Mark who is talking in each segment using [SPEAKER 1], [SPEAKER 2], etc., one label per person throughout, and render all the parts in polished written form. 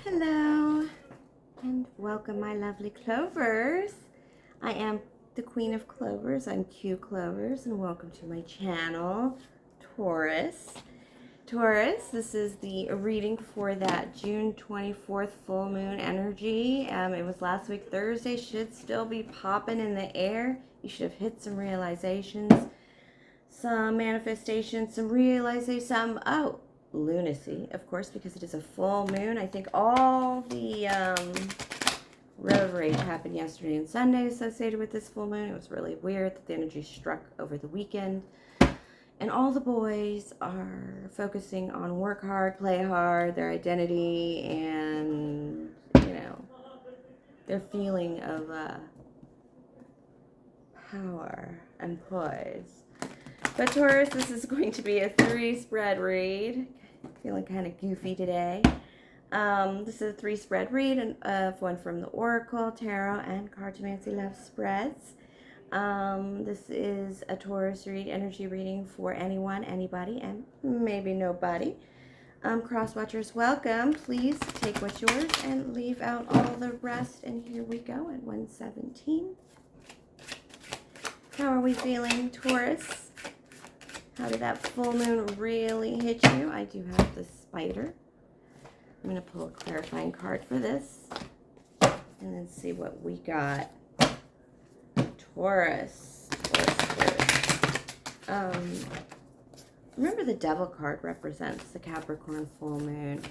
[SPEAKER 1] Hello and welcome, my lovely Clovers. I am the Queen of Clovers. I'm QClovers, and welcome to my channel, Taurus. Taurus, this is the reading for that June 24th full moon energy. It was last week Thursday. Should still be popping in the air. You should have hit some realizations, some manifestations, some realization, some lunacy, of course, because it is a full moon. I think all the road rage happened yesterday and Sunday associated with this full moon. It was really weird that the energy struck over the weekend. And all the boys are focusing on work hard, play hard, their identity, and, their feeling of power and poise. But Taurus, this is going to be a 3-spread read. Feeling kind of goofy today. This is a 3-spread read of one from the Oracle, Tarot, and CartomancyLove spreads. This is a Taurus read, energy reading for anyone, anybody, and maybe nobody. Cross-watchers, welcome. Please take what's yours and leave out all the rest. And here we go at 117. How are we feeling, Taurus? How did that full moon really hit you? I do have the spider. I'm going to pull a clarifying card for this. And then see what we got. Taurus. Remember, the Devil card represents the Capricorn full moon.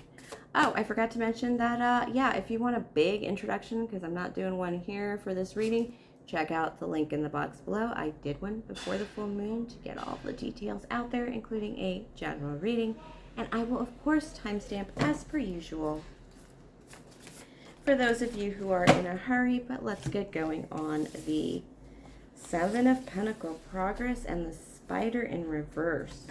[SPEAKER 1] Oh, I forgot to mention that, yeah, if you want a big introduction, because I'm not doing one here for this reading, check out the link in the box below. I did one before the full moon to get all the details out there, including a general reading. And I will, of course, timestamp as per usual for those of you who are in a hurry. But let's get going on the Seven of Pentacles progress and the spider in reverse.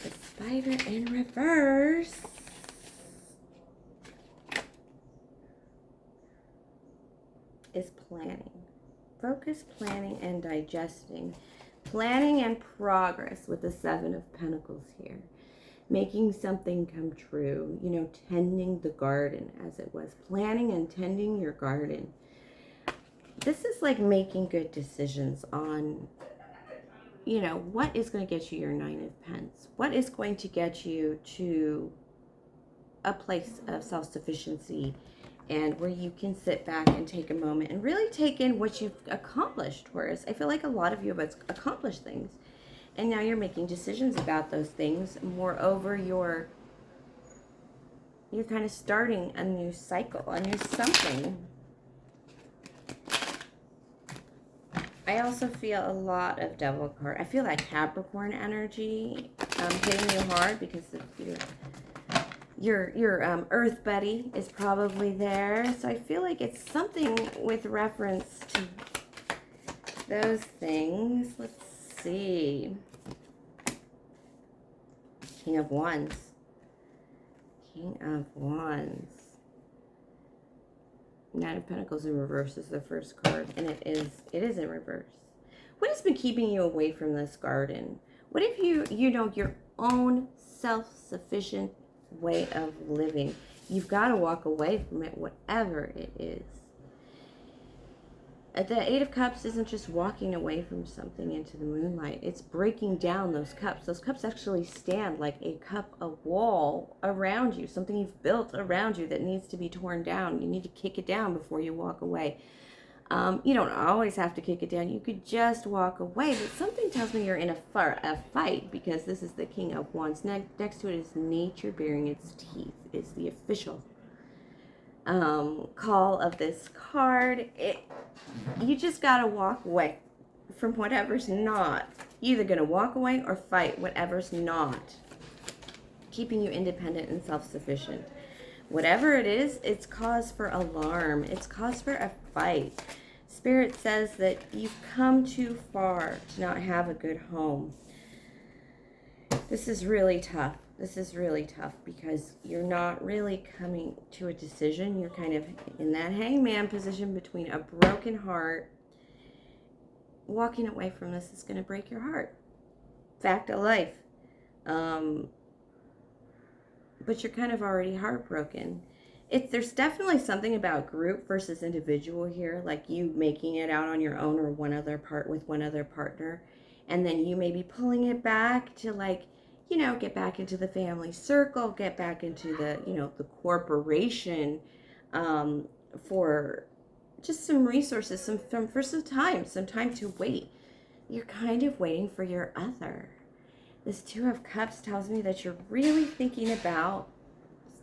[SPEAKER 1] The spider in reverse. Is planning. Focus, planning, and digesting. Planning and progress with the Seven of Pentacles here. Making something come true. Tending the garden, as it was. Planning and tending your garden. This is like making good decisions on, what is going to get you your Nine of Pence? What is going to get you to a place of self-sufficiency, and where you can sit back and take a moment and really take in what you've accomplished, Taurus. I feel like a lot of you have accomplished things, and now you're making decisions about those things. Moreover, you're kind of starting a new cycle, a new something. I also feel a lot of Devil card. I feel that Capricorn energy hitting you hard, because of your Earth buddy is probably there. So I feel like it's something with reference to those things. Let's see. King of Wands. King of Wands. Knight of Pentacles in reverse is the first card, and it is in reverse. What has been keeping you away from this garden? What if your own self-sufficient way of living? You've got to walk away from it, whatever it is. The Eight of Cups isn't just walking away from something into the moonlight. It's breaking down those cups. Those cups actually stand like a wall around you, something you've built around you that needs to be torn down. You need to kick it down before you walk away. You don't always have to kick it down. You could just walk away. But something tells me you're in a fight, because this is the King of Wands. Next to it is nature baring its teeth. It's the official call of this card. You just got to walk away from whatever's not. You're either going to walk away or fight whatever's not keeping you independent and self-sufficient. Whatever it is, it's cause for alarm. It's cause for a fight. Spirit says that you've come too far to not have a good home. This is really tough. This is really tough, because you're not really coming to a decision. You're kind of in that hangman position between a broken heart. Walking away from this is going to break your heart. Fact of life. but you're kind of already heartbroken. There's definitely something about group versus individual here, like you making it out on your own or one other partner, and then you maybe pulling it back to, like, get back into the family circle, get back into the, the corporation, for just some resources, for some time to wait. You're kind of waiting for your other. This Two of Cups tells me that you're really thinking about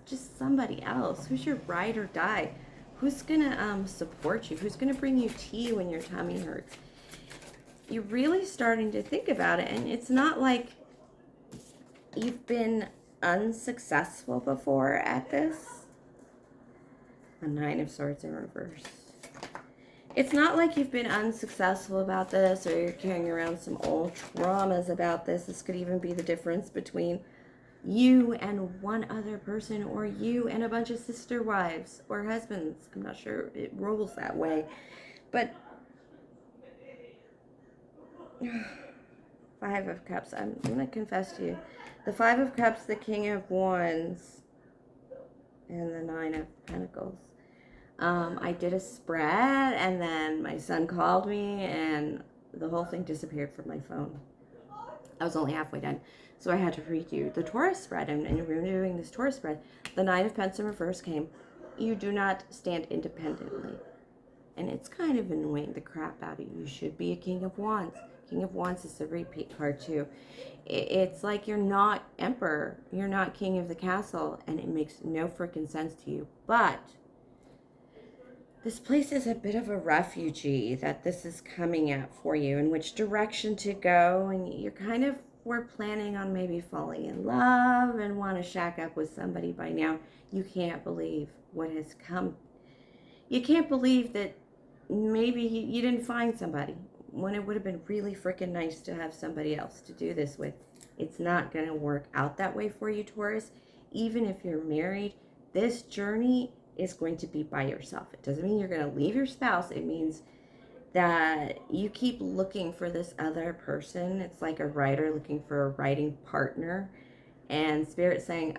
[SPEAKER 1] just somebody else. Who's your ride or die? Who's gonna support you? Who's gonna bring you tea when your tummy hurts? You're really starting to think about it, and it's not like you've been unsuccessful before at this. A Nine of Swords in reverse. It's not like you've been unsuccessful about this, or you're carrying around some old traumas about this. This could even be the difference between you and one other person, or you and a bunch of sister wives or husbands. I'm not sure it rolls that way. But Five of Cups. I'm going to confess to you. The Five of Cups, the King of Wands, and the Nine of Pentacles. I did a spread, and then my son called me, and the whole thing disappeared from my phone. I was only halfway done, so I had to read you the Taurus spread, and we're doing this Taurus spread. The Nine of Pentacles in reverse came. You do not stand independently, and it's kind of annoying the crap out of you. You should be a King of Wands. King of Wands is a repeat card too. It's like you're not emperor, you're not king of the castle, and it makes no freaking sense to you. But this place is a bit of a refugee that this is coming at for you, in which direction to go, and you're kind of, we're planning on maybe falling in love and want to shack up with somebody by now. You can't believe what has come. You can't believe that maybe you didn't find somebody when it would have been really freaking nice to have somebody else to do this with. It's not going to work out that way for you, Taurus. Even if you're married, this journey is going to be by yourself. It doesn't mean you're going to leave your spouse. It means that you keep looking for this other person. It's like a writer looking for a writing partner, and Spirit saying,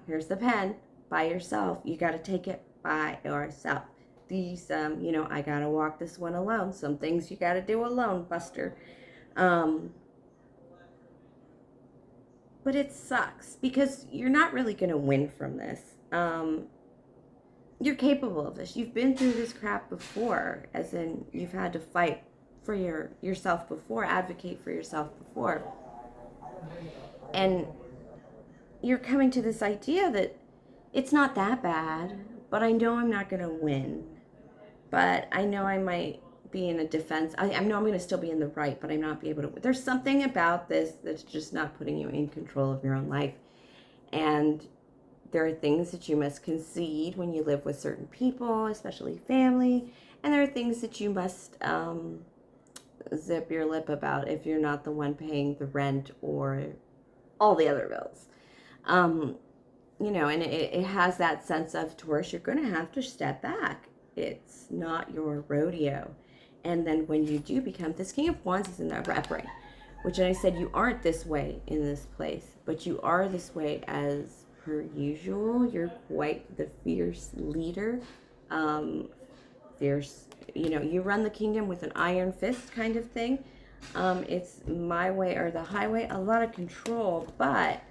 [SPEAKER 1] here's the pen, by yourself. You got to take it by yourself. These, I got to walk this one alone. Some things you got to do alone, Buster. But it sucks because you're not really going to win from this. You're capable of this. You've been through this crap before, as in you've had to fight for yourself before, advocate for yourself before. And you're coming to this idea that it's not that bad, but I know I'm not going to win. But I know I might be in a defense. I know I'm going to still be in the right, but I'm not be able to. There's something about this that's just not putting you in control of your own life. And there are things that you must concede when you live with certain people, especially family. And there are things that you must zip your lip about if you're not the one paying the rent or all the other bills. And it has that sense of, Taurus, you're going to have to step back. It's not your rodeo. And then when you do become, this King of Wands is in the reprobate, which I said you aren't this way in this place, but you are this way as per usual. You're quite the fierce leader. Fierce, you run the kingdom with an iron fist kind of thing. It's my way or the highway, a lot of control, but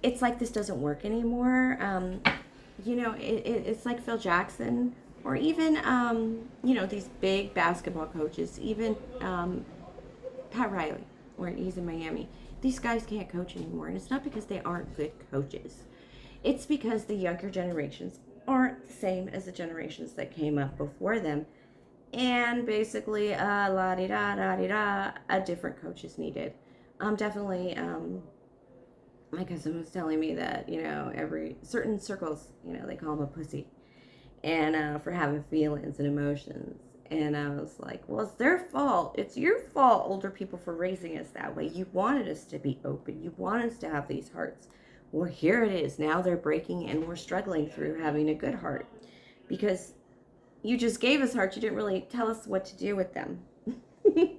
[SPEAKER 1] it's like this doesn't work anymore. It's like Phil Jackson, or even, these big basketball coaches, even Pat Riley, where he's in Miami. These guys can't coach anymore, and it's not because they aren't good coaches. It's because the younger generations aren't the same as the generations that came up before them. And basically, la-di-da-da-di-da, a different coach is needed. Definitely, my cousin was telling me that, every certain circles, they call him a pussy. And for having feelings and emotions. And I was like, well, it's their fault. It's your fault, older people, for raising us that way. You wanted us to be open. You wanted us to have these hearts. Well, here it is. Now they're breaking, and we're struggling through having a good heart. Because you just gave us hearts. You didn't really tell us what to do with them. And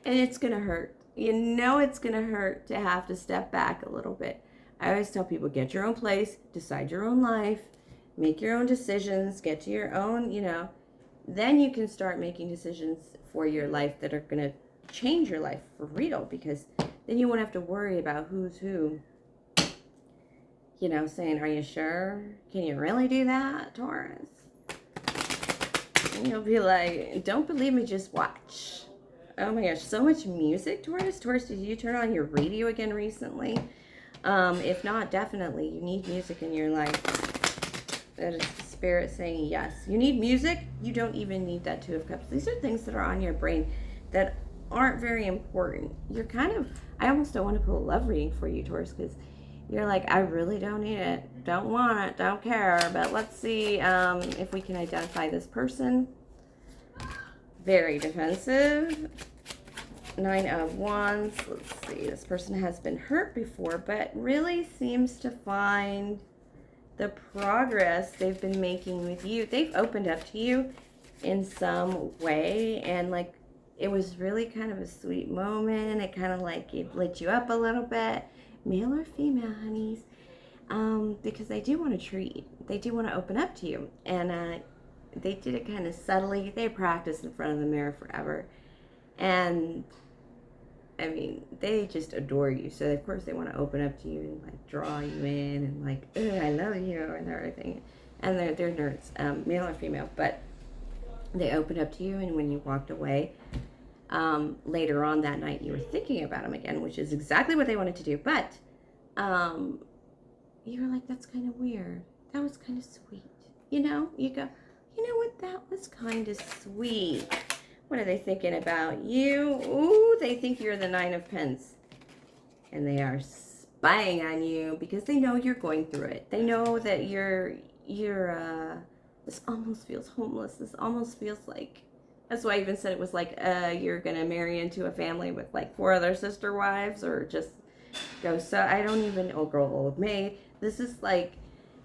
[SPEAKER 1] it's going to hurt. You know it's going to hurt to have to step back a little bit. I always tell people, get your own place, decide your own life, make your own decisions, get to your own, then you can start making decisions for your life that are going to change your life for real, because then you won't have to worry about who's who, saying, are you sure? Can you really do that, Taurus? And you'll be like, don't believe me, just watch. Oh my gosh, so much music, Taurus. Taurus, did you turn on your radio again recently? If not, definitely, you need music in your life. That is the spirit saying yes. You need music. You don't even need that Two of Cups. These are things that are on your brain that aren't very important. You're I almost don't want to pull a love reading for you, Taurus, because you're like, I really don't need it. Don't want it. Don't care. But let's see if we can identify this person. Very defensive. 9 of Wands. Let's see. This person has been hurt before, but really seems to find the progress they've been making with you. They've opened up to you in some way, and like it was really kind of a sweet moment. It kind of like it lit you up a little bit, male or female, honeys, because they do want to treat you. They do want to open up to you, and they did it kind of subtly. They practiced in front of the mirror forever, and I mean, they just adore you. So of course they want to open up to you and like draw you in and like, oh, I love you and everything. And they're nerds, male or female, but they opened up to you. And when you walked away, later on that night, you were thinking about them again, which is exactly what they wanted to do. But you were like, that's kind of weird. That was kind of sweet. You go, you know what? That was kind of sweet. What are they thinking about you? Ooh, they think you're the 9 of Pens. And they are spying on you because they know you're going through it. They know that you're this almost feels homeless. This almost feels like, that's why I even said it was like, you're going to marry into a family with like 4 other sister wives, or just go, so I don't even, old girl, old maid. This is like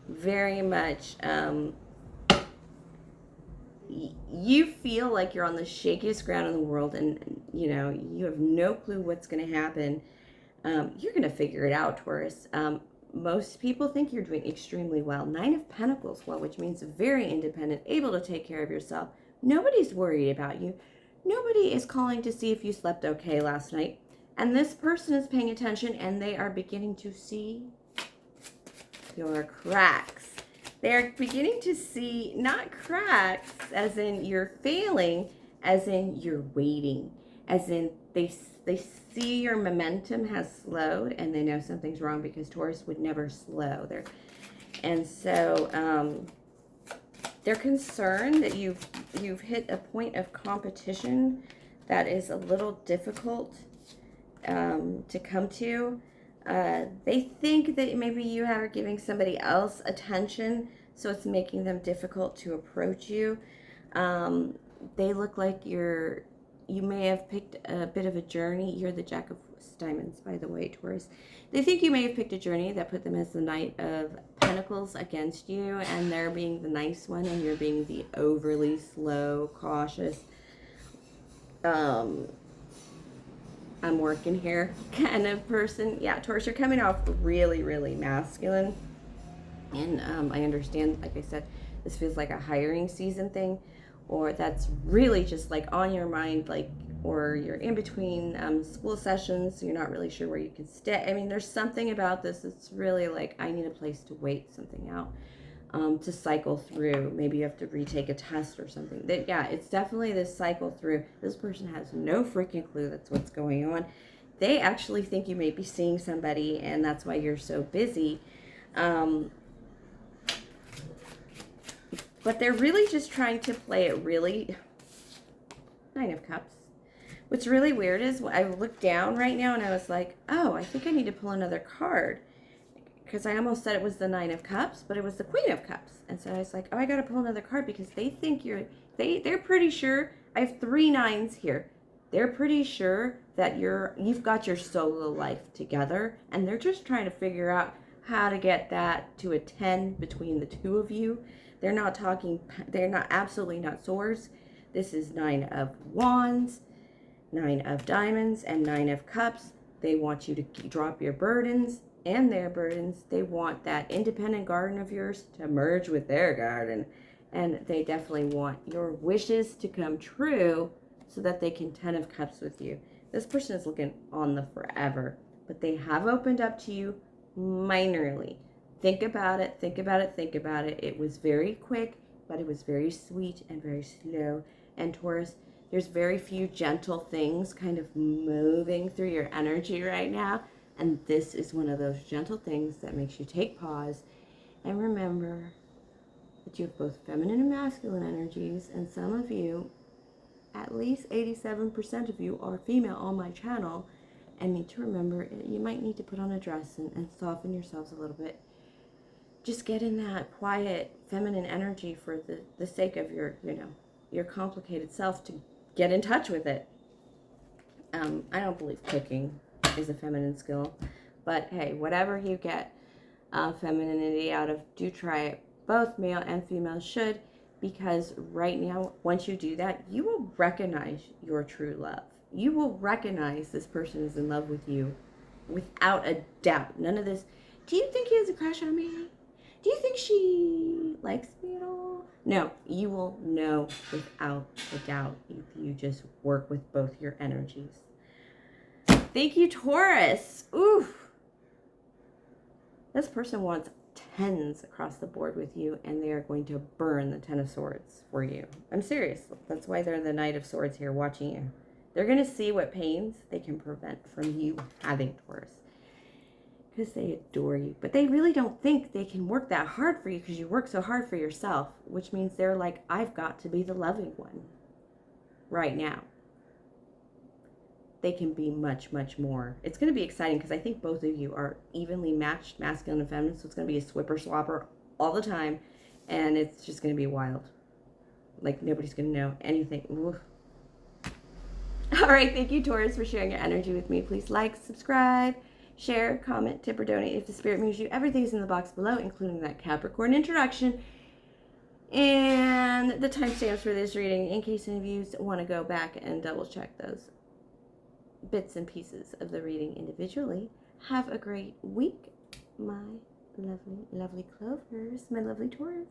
[SPEAKER 1] very much, you feel like you're on the shakiest ground in the world, and you have no clue what's going to happen. You're going to figure it out, Taurus. Most people think you're doing extremely well. 9 of Pentacles, which means very independent, able to take care of yourself. Nobody's worried about you. Nobody is calling to see if you slept okay last night. And this person is paying attention, and they are beginning to see your cracks. They're beginning to see, not cracks, as in you're failing, as in you're waiting, as in they see your momentum has slowed, and they know something's wrong, because Taurus would never slow. And so they're concerned that you've hit a point of competition that is a little difficult to come to. They think that maybe you are giving somebody else attention, so it's making them difficult to approach you. They look like you may have picked a bit of a journey. You're the Jack of Diamonds, by the way, Taurus. They think you may have picked a journey that put them as the Knight of Pentacles against you, and they're being the nice one, and you're being the overly slow, cautious, I'm working here kind of person. Yeah, Taurus, you're coming off really, really masculine. And I understand, like I said, this feels like a hiring season thing, or that's really just like on your mind, like, or you're in between school sessions, so you're not really sure where you can stay. I mean, there's something about this. It's really like, I need a place to wait something out, to cycle through. Maybe you have to retake a test or something. Yeah, it's definitely this cycle through. This person has no freaking clue that's what's going on. They actually think you may be seeing somebody, and that's why you're so busy. But they're really just trying to play it really. 9 of Cups. What's really weird is I looked down right now and I was like, oh, I think I need to pull another card, because I almost said it was the 9 of Cups, but it was the Queen of Cups. And so I was like, oh, I got to pull another card, because they think they're pretty sure. I have 3 9s here. They're pretty sure that you've got your solo life together, and they're just trying to figure out how to get that to a 10 between the two of you. They're absolutely not swords. This is 9 of Wands. Nine of Diamonds and Nine of Cups. They want you to drop your burdens and their burdens. They want that independent garden of yours to merge with their garden. And they definitely want your wishes to come true so that they can 10 of Cups with you. This person is looking on the forever, but they have opened up to you minorly. Think about it, think about it, think about it. It was very quick, but it was very sweet and very slow. And Taurus, there's very few gentle things kind of moving through your energy right now. And this is one of those gentle things that makes you take pause and remember that you have both feminine and masculine energies. And some of you, at least 87% of you, are female on my channel and need to remember you might need to put on a dress and soften yourselves a little bit. Just get in that quiet feminine energy for the sake of your, your complicated self, to get in touch with it. I don't believe cooking is a feminine skill, but hey, whatever you get femininity out of, do try it. Both male and female should, because right now, once you do that, you will recognize your true love. You will recognize this person is in love with you without a doubt. None of this, do you think he has a crush on me? Do you think she likes me at all? No, you will know without a doubt if you just work with both your energies. Thank you, Taurus. Oof. This person wants 10s across the board with you, and they are going to burn the 10 of Swords for you. I'm serious. That's why they're the Knight of Swords here watching you. They're going to see what pains they can prevent from you having, Taurus, because they adore you. But they really don't think they can work that hard for you because you work so hard for yourself, which means they're like, I've got to be the loving one right now. They can be much, much more. It's going to be exciting because I think both of you are evenly matched, masculine and feminine, so it's going to be a swipper swapper all the time, and it's just going to be wild. Like, nobody's going to know anything. Ooh. All right, thank you, Taurus, for sharing your energy with me. Please like, subscribe, share, comment, tip, or donate if the spirit moves you. Everything's in the box below, including that Capricorn introduction and the timestamps for this reading, in case any of you want to go back and double check those bits and pieces of the reading individually. Have a great week, my lovely, lovely Clovers, my lovely Taurus.